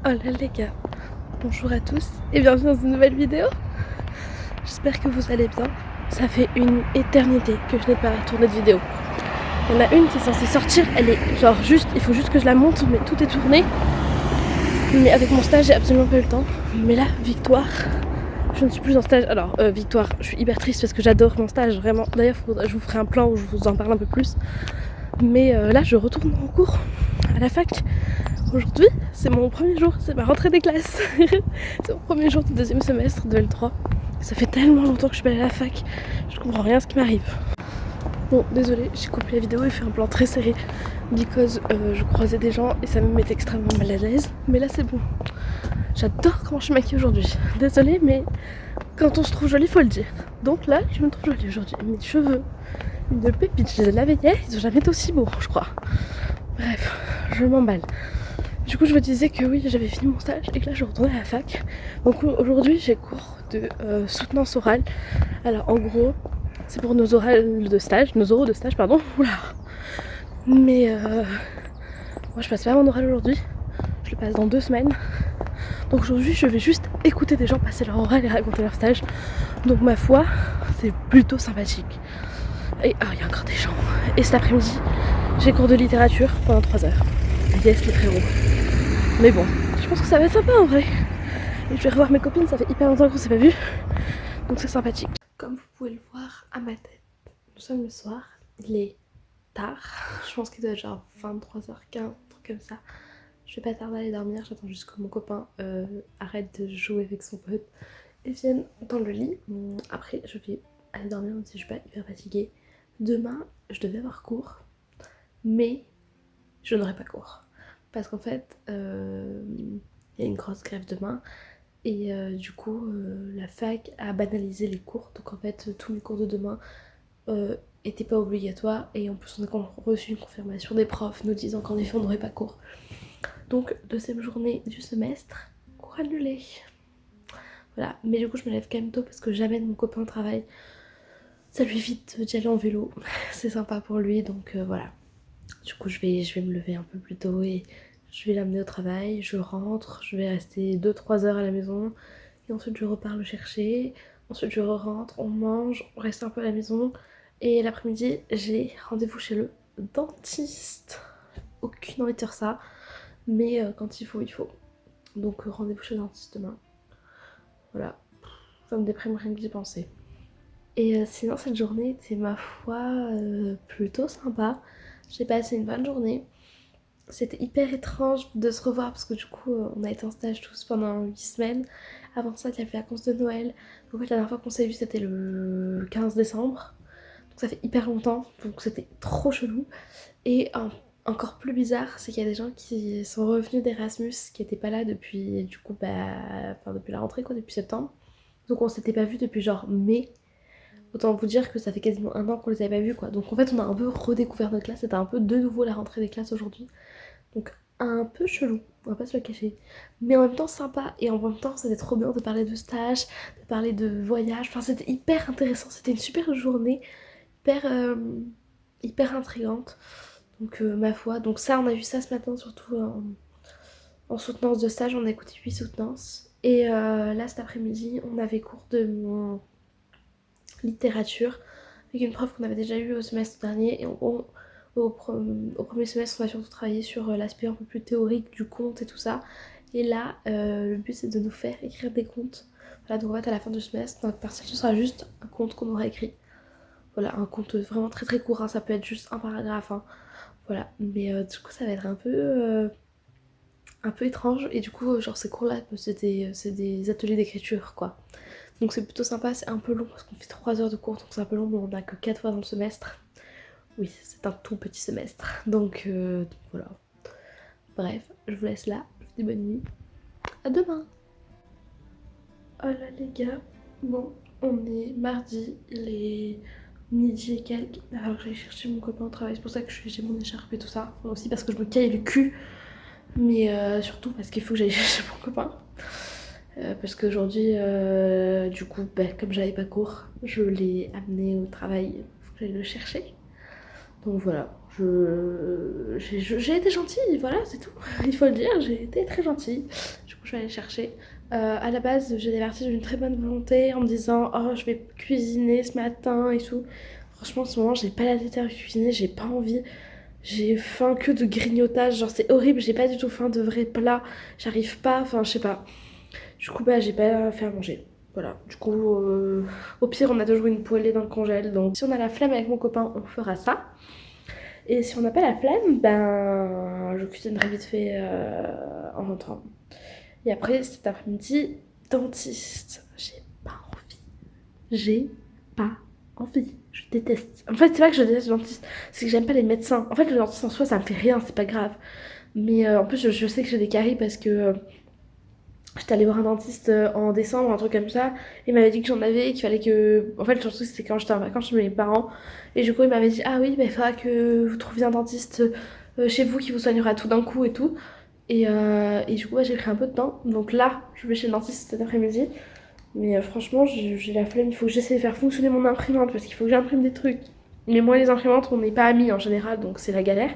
Oh là les gars, bonjour à tous et bienvenue dans une nouvelle vidéo. J'espère que vous allez bien. Ça fait une éternité que je n'ai pas tourné de vidéo. Il y en a une qui est censée sortir, elle est genre juste, il faut juste que je la monte, mais tout est tourné. Mais avec mon stage, j'ai absolument pas eu le temps. Mais là, victoire, je ne suis plus en stage. Alors, victoire, je suis hyper triste parce que j'adore mon stage, vraiment. D'ailleurs, je vous ferai un plan où je vous en parle un peu plus. Mais là, je retourne en cours à la fac. Aujourd'hui, c'est mon premier jour, c'est ma rentrée des classes. C'est mon premier jour du deuxième semestre de L3. Ça fait tellement longtemps que je suis pas allée à la fac, je comprends rien à ce qui m'arrive. Bon, désolée, j'ai coupé la vidéo et fait un plan très serré because je croisais des gens et ça me met extrêmement mal à l'aise. Mais là, c'est bon. J'adore comment je suis maquillée aujourd'hui. Désolée, mais quand on se trouve jolie, faut le dire. Donc là, je me trouve jolie aujourd'hui. Mes cheveux, une pépite, je les ai lavés hier, ils ont jamais été aussi beaux, je crois. Bref, je m'emballe. Du coup, je vous disais que oui, j'avais fini mon stage et que là, je retournais à la fac. Donc aujourd'hui, j'ai cours de soutenance orale. Alors en gros, c'est pour nos oraux de stage, pardon. Oula. Mais moi, je passe pas mon oral aujourd'hui. Je le passe dans 2 semaines. Donc aujourd'hui, je vais juste écouter des gens passer leur oral et raconter leur stage. Donc ma foi, c'est plutôt sympathique. Et il y a encore des gens. Et cet après-midi, j'ai cours de littérature pendant 3 heures. Yes, les frérots. Mais bon, je pense que ça va être sympa en vrai. Et je vais revoir mes copines, ça fait hyper longtemps qu'on s'est pas vu. Donc c'est sympathique. Comme vous pouvez le voir à ma tête, nous sommes le soir. Il est tard. Je pense qu'il doit être genre 23h15, un truc comme ça. Je vais pas tarder à aller dormir, j'attends juste que mon copain arrête de jouer avec son pote et vienne dans le lit. Après, je vais aller dormir même si je suis pas hyper fatiguée. Demain, je devais avoir cours, mais je n'aurai pas cours. Parce qu'en fait, il y a une grosse grève demain. Et du coup, la fac a banalisé les cours. Donc en fait, tous les cours de demain étaient pas obligatoires. Et en plus, on a reçu une confirmation des profs nous disant qu'en effet, on n'aurait pas cours. Donc, deuxième journée du semestre, cours annulé. Voilà. Mais du coup, je me lève quand même tôt parce que j'amène mon copain au travail. Ça lui évite d'y aller en vélo. C'est sympa pour lui. Donc voilà. Du coup, je vais me lever un peu plus tôt et je vais l'amener au travail. Je rentre, je vais rester 2-3 heures à la maison. Et ensuite, je repars le chercher. Ensuite, je rentre, on mange, on reste un peu à la maison. Et l'après-midi, j'ai rendez-vous chez le dentiste. Aucune envie de faire ça. Mais quand il faut, il faut. Donc, rendez-vous chez le dentiste demain. Voilà. Ça me déprime rien que d'y penser. Et sinon, cette journée était, ma foi, plutôt sympa. J'ai passé une bonne journée. C'était hyper étrange de se revoir parce que du coup, on a été en stage tous pendant 8 semaines. Avant ça, il y avait la vacances de Noël. Donc, en fait, la dernière fois qu'on s'est vu, c'était le 15 décembre. Donc, ça fait hyper longtemps. Donc, c'était trop chelou. Et encore plus bizarre, c'est qu'il y a des gens qui sont revenus d'Erasmus qui n'étaient pas là depuis, du coup, depuis la rentrée, quoi, depuis septembre. Donc, on s'était pas vu depuis genre mai. Autant vous dire que ça fait quasiment 1 an qu'on les avait pas vus, quoi. Donc, en fait, on a un peu redécouvert notre classe. C'était un peu de nouveau la rentrée des classes aujourd'hui. Donc un peu chelou, on va pas se le cacher. Mais en même temps sympa, et en même temps c'était trop bien de parler de stage, de parler de voyage. Enfin c'était hyper intéressant, c'était une super journée, hyper, hyper intrigante. Donc ma foi, donc ça on a vu ça ce matin surtout en soutenance de stage, on a écouté 8 soutenances. Et là cet après-midi on avait cours de mon littérature avec une prof qu'on avait déjà eu au semestre dernier. Et au premier semestre, on va surtout travailler sur l'aspect un peu plus théorique du conte et tout ça. Et là, le but c'est de nous faire écrire des contes. Voilà, donc en fait, à la fin du semestre, notre partiel ce sera juste un conte qu'on aura écrit. Voilà, un conte vraiment très très court, hein, ça peut être juste un paragraphe. Hein. Voilà, mais du coup, ça va être un peu étrange. Et du coup, genre ces cours-là, c'est des ateliers d'écriture, quoi. Donc c'est plutôt sympa, c'est un peu long parce qu'on fait 3 heures de cours, donc c'est un peu long, mais on a que 4 fois dans le semestre. Oui, c'est un tout petit semestre, donc voilà. Bref, je vous laisse là, je vous dis bonne nuit, à demain. Oh là les gars, bon, on est mardi, il est midi et quelques, alors que j'allais chercher mon copain au travail, c'est pour ça que j'ai mon écharpe et tout ça, enfin, aussi parce que je me caille le cul, mais surtout parce qu'il faut que j'aille chercher mon copain. Parce qu'aujourd'hui, du coup, comme j'avais pas cours, je l'ai amené au travail, il faut que j'aille le chercher. Donc voilà, j'ai été gentille, voilà, c'est tout. Il faut le dire, j'ai été très gentille. Du coup, je vais aller chercher. À la base, j'ai parti d'une très bonne volonté en me disant oh, je vais cuisiner ce matin et tout. Franchement, en ce moment, j'ai pas la tête à cuisiner, j'ai pas envie. J'ai faim que de grignotage, genre c'est horrible, j'ai pas du tout faim de vrais plats. J'arrive pas, enfin, je sais pas. Du coup, bah, j'ai pas fait à manger. Voilà, du coup, au pire, on a toujours une poêlée dans le congèle. Donc, si on a la flemme avec mon copain, on fera ça. Et si on n'a pas la flemme, ben, je cuisinerai vite fait en rentrant. Et après, cet après-midi, dentiste. J'ai pas envie. J'ai pas envie. Je déteste. En fait, c'est pas que je déteste le dentiste, c'est que j'aime pas les médecins. En fait, le dentiste en soi, ça me fait rien, c'est pas grave. Mais en plus, je sais que j'ai des caries parce que j'étais allée voir un dentiste en décembre, un truc comme ça. Il m'avait dit que j'en avais et qu'il fallait que. En fait, surtout, c'était quand j'étais en vacances chez mes parents. Et du coup, il m'avait dit ah oui, bah, il faudra que vous trouviez un dentiste chez vous qui vous soignera tout d'un coup et tout. Et du coup, ouais, j'ai pris un peu de temps. Donc là, je vais chez le dentiste cet après-midi. Mais franchement, j'ai la flemme. Il faut que j'essaie de faire fonctionner mon imprimante parce qu'il faut que j'imprime des trucs. Mais moi, les imprimantes, on n'est pas amis en général, donc c'est la galère.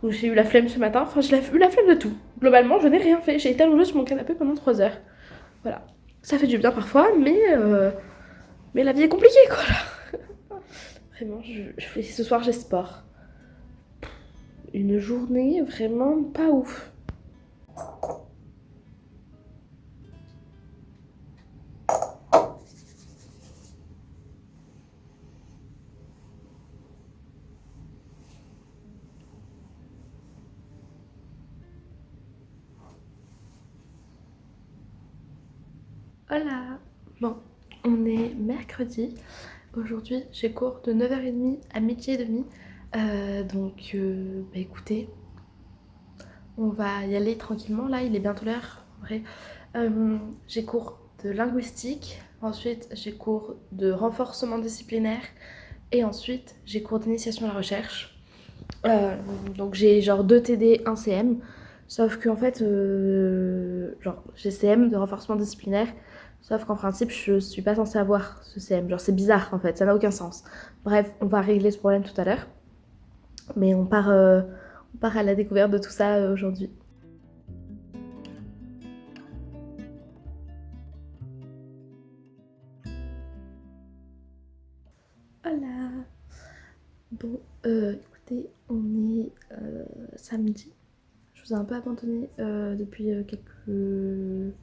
Donc j'ai eu la flemme ce matin. Enfin, j'ai eu la flemme de tout. Globalement, je n'ai rien fait. J'ai été allongée sur mon canapé pendant 3 heures. Voilà. Ça fait du bien parfois, mais la vie est compliquée, quoi. Là. Vraiment, ce soir, j'ai sport. Une journée vraiment pas ouf. Hola. Bon, on est mercredi. Aujourd'hui, j'ai cours de 9h30 à midi et demi. Bah écoutez, on va y aller tranquillement. Là, il est bientôt l'heure. Vrai. J'ai cours de linguistique. Ensuite, j'ai cours de renforcement disciplinaire. Et ensuite, j'ai cours d'initiation à la recherche. Donc j'ai genre 2 TD, 1 CM. Sauf qu'en fait, genre j'ai CM de renforcement disciplinaire. Sauf qu'en principe, je suis pas censée avoir ce CM. Genre c'est bizarre en fait, ça n'a aucun sens. Bref, on va régler ce problème tout à l'heure. Mais on part à la découverte de tout ça aujourd'hui. Voilà. Bon, écoutez, on est samedi. Je vous ai un peu abandonné depuis quelques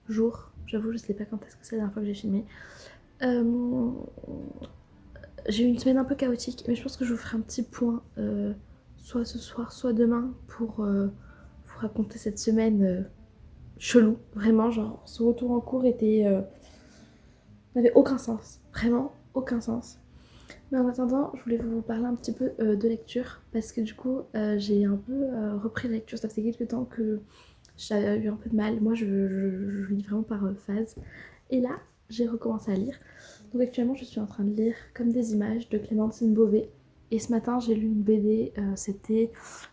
jours. J'avoue, je sais pas quand est-ce que c'est la dernière fois que j'ai filmé. J'ai eu une semaine un peu chaotique, mais je pense que je vous ferai un petit point soit ce soir, soit demain pour vous raconter cette semaine chelou. Vraiment, genre, ce retour en cours n'avait aucun sens. Vraiment, aucun sens. Mais en attendant, je voulais vous parler un petit peu de lecture parce que du coup, j'ai un peu repris la lecture. Ça faisait quelques temps que j'avais eu un peu de mal. Moi, je lis vraiment par phase. Et là, j'ai recommencé à lire. Donc actuellement, je suis en train de lire Comme des images de Clémentine Beauvais. Et ce matin, j'ai lu une BD, c'était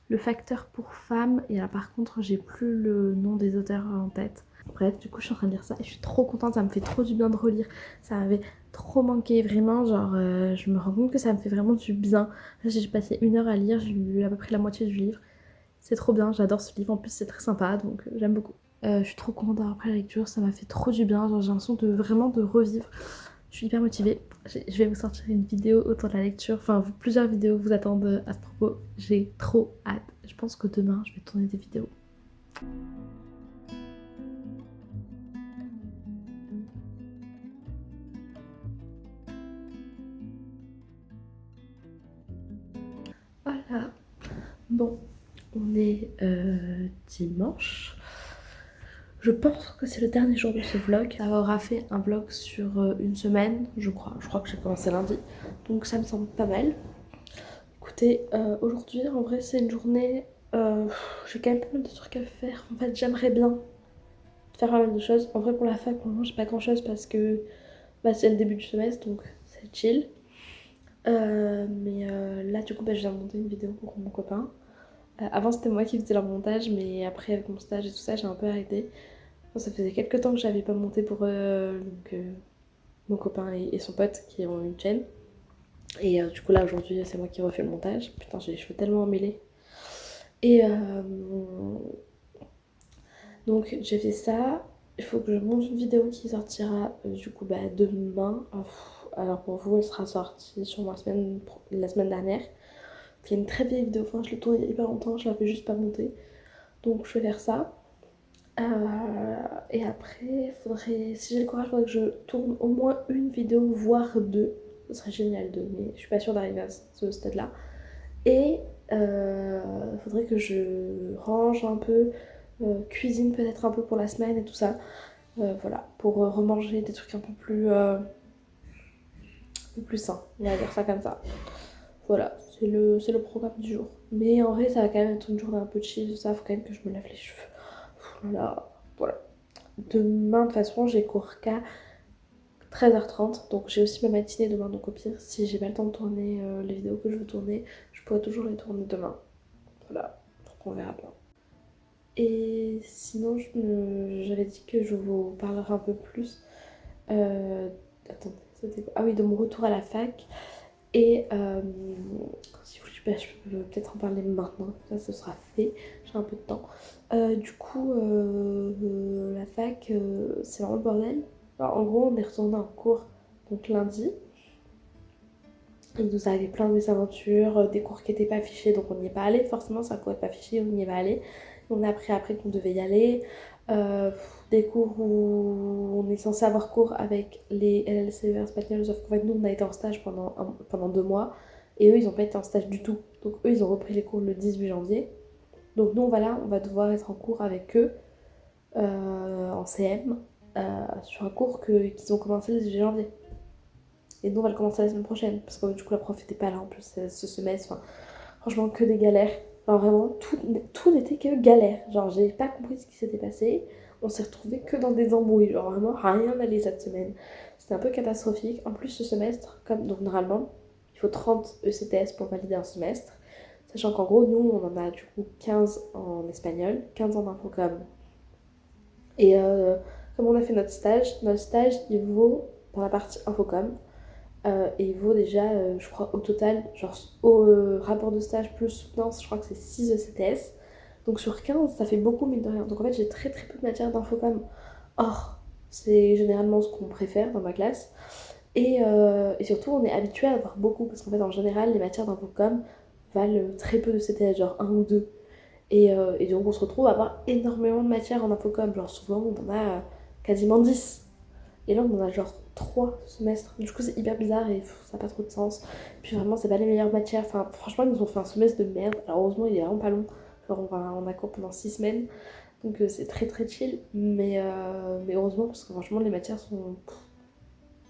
Le facteur pour femmes. Et là, par contre, j'ai plus le nom des auteurs en tête. Bref, du coup, je suis en train de lire ça et je suis trop contente. Ça me fait trop du bien de relire. Ça m'avait trop manqué, vraiment. Genre, je me rends compte que ça me fait vraiment du bien. Là, j'ai passé 1 heure à lire, j'ai lu à peu près la moitié du livre. C'est trop bien, j'adore ce livre. En plus, c'est très sympa, donc j'aime beaucoup. Je suis trop contente d'avoir pris la lecture, ça m'a fait trop du bien. Genre, j'ai l'impression de vraiment de revivre. Je suis hyper motivée. Je vais vous sortir une vidéo autour de la lecture. Enfin, plusieurs vidéos vous attendent à ce propos. J'ai trop hâte. Je pense que demain, je vais tourner des vidéos. Voilà. Bon, on est dimanche. Je pense que c'est le dernier jour de ce vlog. Ça aura fait un vlog sur une semaine, je crois. Je crois que j'ai commencé lundi. Donc ça me semble pas mal. Écoutez, aujourd'hui, en vrai, c'est une journée... j'ai quand même pas mal de trucs à faire. En fait, j'aimerais bien faire pas mal de choses. En vrai, pour la fac, pour le moment, j'ai pas grand chose parce que bah, c'est le début du semestre, donc c'est chill. Là, du coup, bah, je viens de monter une vidéo pour mon copain. Avant, c'était moi qui faisais leur montage, mais après, avec mon stage et tout ça, j'ai un peu arrêté. Bon, ça faisait quelques temps que j'avais pas monté pour mon copain et son pote qui ont une chaîne. Et du coup là aujourd'hui c'est moi qui refais le montage. Putain j'ai les cheveux tellement emmêlés. Et donc j'ai fait ça. Il faut que je monte une vidéo qui sortira du coup demain. Alors pour vous elle sera sortie sur la semaine dernière. C'est une très vieille vidéo, enfin je l'ai tournée il y a hyper longtemps, je l'avais juste pas montée. Donc je vais faire ça. Et après, si j'ai le courage, il faudrait que je tourne au moins une vidéo, voire deux. Ce serait génial deux, mais je suis pas sûre d'arriver à ce stade-là. Et il faudrait que je range un peu, cuisine peut-être un peu pour la semaine et tout ça. Voilà, pour remanger des trucs un peu plus sains, on va dire ça comme ça. Voilà, c'est le programme du jour. Mais en vrai, ça va quand même être une journée un peu chill, tout ça, faut quand même que je me lave les cheveux. Voilà, voilà. Demain, de toute façon, j'ai cours qu'à 13h30, donc j'ai aussi ma matinée demain, donc au pire, si j'ai pas le temps de tourner les vidéos que je veux tourner, je pourrais toujours les tourner demain. Voilà, donc on verra bien. Et sinon, j'avais dit que je vous parlerai un peu plus. Attendez, c'était quoi? Ah oui, de mon retour à la fac. Et si vous voulez, je peux peut-être en parler maintenant, ça ce sera fait, j'ai un peu de temps. Du coup, la fac, c'est vraiment le bordel. Alors, en gros, on est retourné en cours donc lundi. Il nous arrivait plein de mésaventures, des cours qui n'étaient pas affichés, donc on n'y est pas allé. Forcément, c'est un cours n'est pas affiché, on n'y est pas allé. On a appris après qu'on devait y aller. Des cours où on est censé avoir cours avec les LLCER Spaniels, sauf qu'en fait, nous, on a été en stage pendant 2 mois. Et eux, ils n'ont pas été en stage du tout. Donc eux, ils ont repris les cours le 18 janvier. Donc nous, voilà, on va devoir être en cours avec eux, en CM, sur un cours qu'ils ont commencé le 18 janvier. Et nous, on va le commencer la semaine prochaine, parce que du coup, la prof n'était pas là en plus ce semestre. Enfin, franchement, que des galères. Enfin, vraiment, tout n'était que galère. Genre, j'ai pas compris ce qui s'était passé. On s'est retrouvés que dans des embrouilles. Genre, vraiment, rien n'allait cette semaine. C'était un peu catastrophique. En plus, ce semestre, comme donc normalement, il faut 30 ECTS pour valider un semestre. Sachant qu'en gros, nous, on en a du coup 15 en espagnol, 15 en infocom. Et comme on a fait notre stage, il vaut dans la partie infocom. Et il vaut déjà, je crois, au total, genre au rapport de stage plus soutenance, je crois que c'est 6 ECTS. Donc sur 15, ça fait beaucoup, mine de rien. Donc en fait, j'ai très très peu de matière d'infocom. Or, c'est généralement ce qu'on préfère dans ma classe. Et surtout, on est habitué à avoir beaucoup, parce qu'en fait, en général, les matières d'infocom valent très peu de CTS, genre 1 ou 2. Et donc, on se retrouve à avoir énormément de matières en infocom. Genre, souvent, on en a quasiment 10. Et là, on en a genre 3 semestres. Du coup, c'est hyper bizarre et ça n'a pas trop de sens. Puis vraiment, c'est pas les meilleures matières. Enfin, franchement, ils nous ont fait un semestre de merde. Alors, heureusement, il est vraiment pas long. Genre, on a cours pendant 6 semaines. Donc, c'est très très chill. Mais heureusement, parce que franchement, les matières sont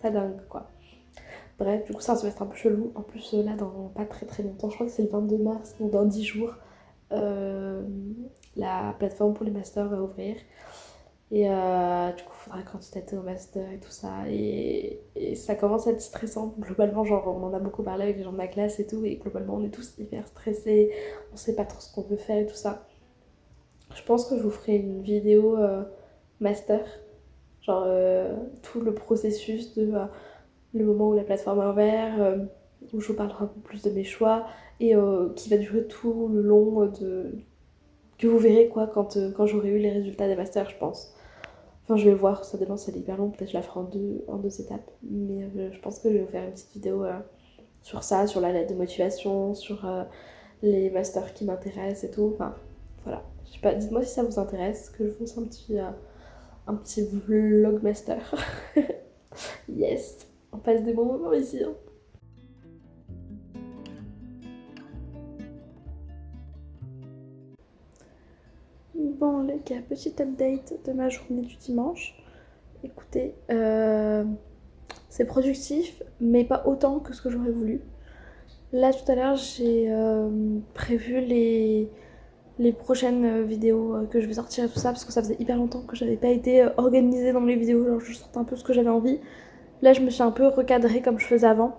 pas dingues, quoi. Bref, du coup, c'est un semestre un peu chelou. En plus, là, dans pas très très longtemps, je crois que c'est le 22 mars, donc dans 10 jours, la plateforme pour les masters va ouvrir. Et du coup, il faudra candidater au master et tout ça. Et ça commence à être stressant. Globalement, genre, on en a beaucoup parlé avec les gens de ma classe et tout. Et globalement, on est tous hyper stressés. On sait pas trop ce qu'on veut faire et tout ça. Je pense que je vous ferai une vidéo master. Genre, tout le processus de le moment où la plateforme est ouverte, où je vous parlerai un peu plus de mes choix. Et qui va durer tout le long que vous verrez quoi quand j'aurai eu les résultats des masters, je pense. Enfin, je vais voir, ça dépend si elle est hyper longue, peut-être je la ferai en deux étapes. Mais je pense que je vais vous faire une petite vidéo sur ça, sur la lettre de motivation, sur les masters qui m'intéressent et tout. Enfin, voilà. Je sais pas, dites-moi si ça vous intéresse, que je vous fasse un petit vlog master. Yes, on passe des bons moments ici. Hein. Bon les gars, petit update de ma journée du dimanche. Écoutez, c'est productif, mais pas autant que ce que j'aurais voulu. Là tout à l'heure j'ai prévu les prochaines vidéos que je vais sortir et tout ça, parce que ça faisait hyper longtemps que j'avais pas été organisée dans mes vidéos, genre je sortais un peu ce que j'avais envie. Là je me suis un peu recadrée comme je faisais avant.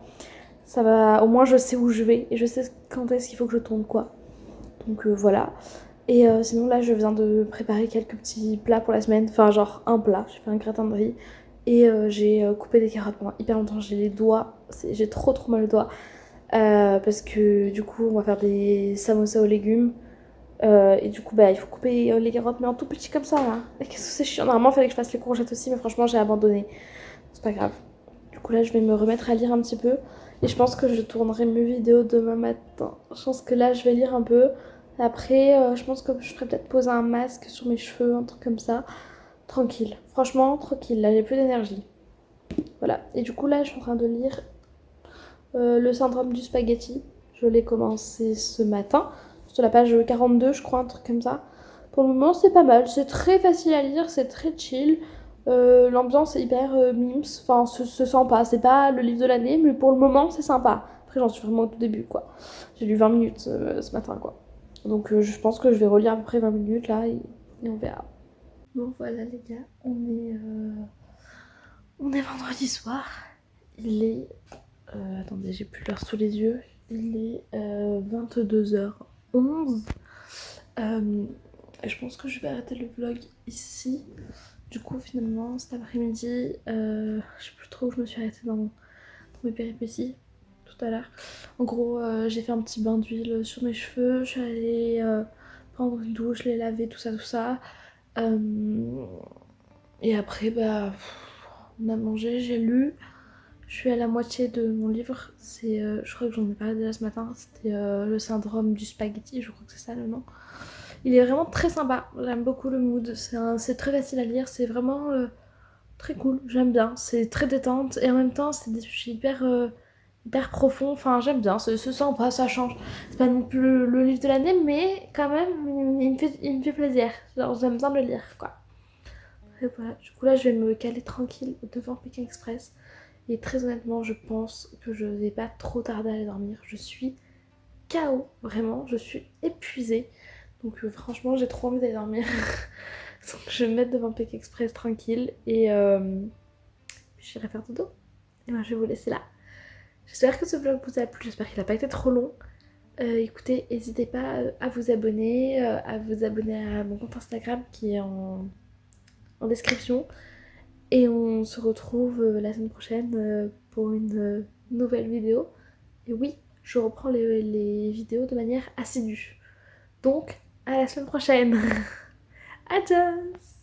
Ça va, au moins je sais où je vais et je sais quand est-ce qu'il faut que je tourne quoi. Donc voilà. Et sinon là je viens de préparer quelques petits plats pour la semaine, enfin genre un plat, j'ai fait un gratin de riz Et j'ai coupé des carottes pendant hyper longtemps. J'ai les doigts, j'ai trop mal aux doigts. Parce que du coup, on va faire des samosas aux légumes. Et du coup, bah, il faut couper les carottes, mais en tout petit comme ça là. Et qu'est-ce que c'est chiant. Normalement, il fallait que je fasse les courgettes aussi, mais franchement, j'ai abandonné. C'est pas grave. Du coup, là, je vais me remettre à lire un petit peu. Et je pense que je tournerai mes vidéos demain matin. Je pense que là, je vais lire un peu. Après, je pense que je ferai peut-être poser un masque sur mes cheveux, un truc comme ça. Tranquille. Franchement, tranquille. Là, j'ai plus d'énergie. Voilà. Et du coup, là, je suis en train de lire Le syndrome du spaghetti. Je l'ai commencé ce matin. Sur la page 42, je crois, un truc comme ça. Pour le moment, c'est pas mal. C'est très facile à lire, c'est très chill. L'ambiance est hyper mimes. Enfin, se sent pas. C'est pas le livre de l'année, mais pour le moment, c'est sympa. Après, j'en suis vraiment au tout début, quoi. J'ai lu 20 minutes ce matin, quoi. Donc, je pense que je vais relire à peu près 20 minutes là et on verra. Bon, voilà, les gars. On est vendredi soir. Il est. Attendez, j'ai plus l'heure sous les yeux. Il est 22h11. Je pense que je vais arrêter le vlog ici. Du coup, finalement, cet après-midi, je sais plus trop où je me suis arrêtée dans mes péripéties tout à l'heure. En gros, j'ai fait un petit bain d'huile sur mes cheveux. Je suis allée prendre une douche, les laver, tout ça, tout ça. Et après, bah, on a mangé, j'ai lu. Je suis à la moitié de mon livre. C'est, je crois que j'en ai parlé déjà ce matin. C'était le syndrome du spaghetti, je crois que c'est ça le nom. Il est vraiment très sympa. J'aime beaucoup le mood. C'est très facile à lire. C'est vraiment très cool. J'aime bien. C'est très détente et en même temps c'est des sujets hyper profonds. Enfin, j'aime bien. C'est sympa, ça change. C'est pas non plus le livre de l'année, mais quand même, il me fait plaisir. Genre, j'aime bien le lire, quoi. Et voilà. Du coup là, je vais me caler tranquille devant Pékin Express. Et très honnêtement, je pense que je vais pas trop tarder à aller dormir. Je suis KO, vraiment, je suis épuisée. Donc franchement, j'ai trop envie d'aller dormir. Donc je vais me mettre devant Pékin Express tranquille et j'irai faire dodo. Et moi, je vais vous laisser là. J'espère que ce vlog vous a plu, j'espère qu'il n'a pas été trop long. Écoutez, n'hésitez pas à vous abonner à mon compte Instagram qui est en description. Et on se retrouve la semaine prochaine pour une nouvelle vidéo. Et oui, je reprends les vidéos de manière assidue. Donc, à la semaine prochaine. Adios.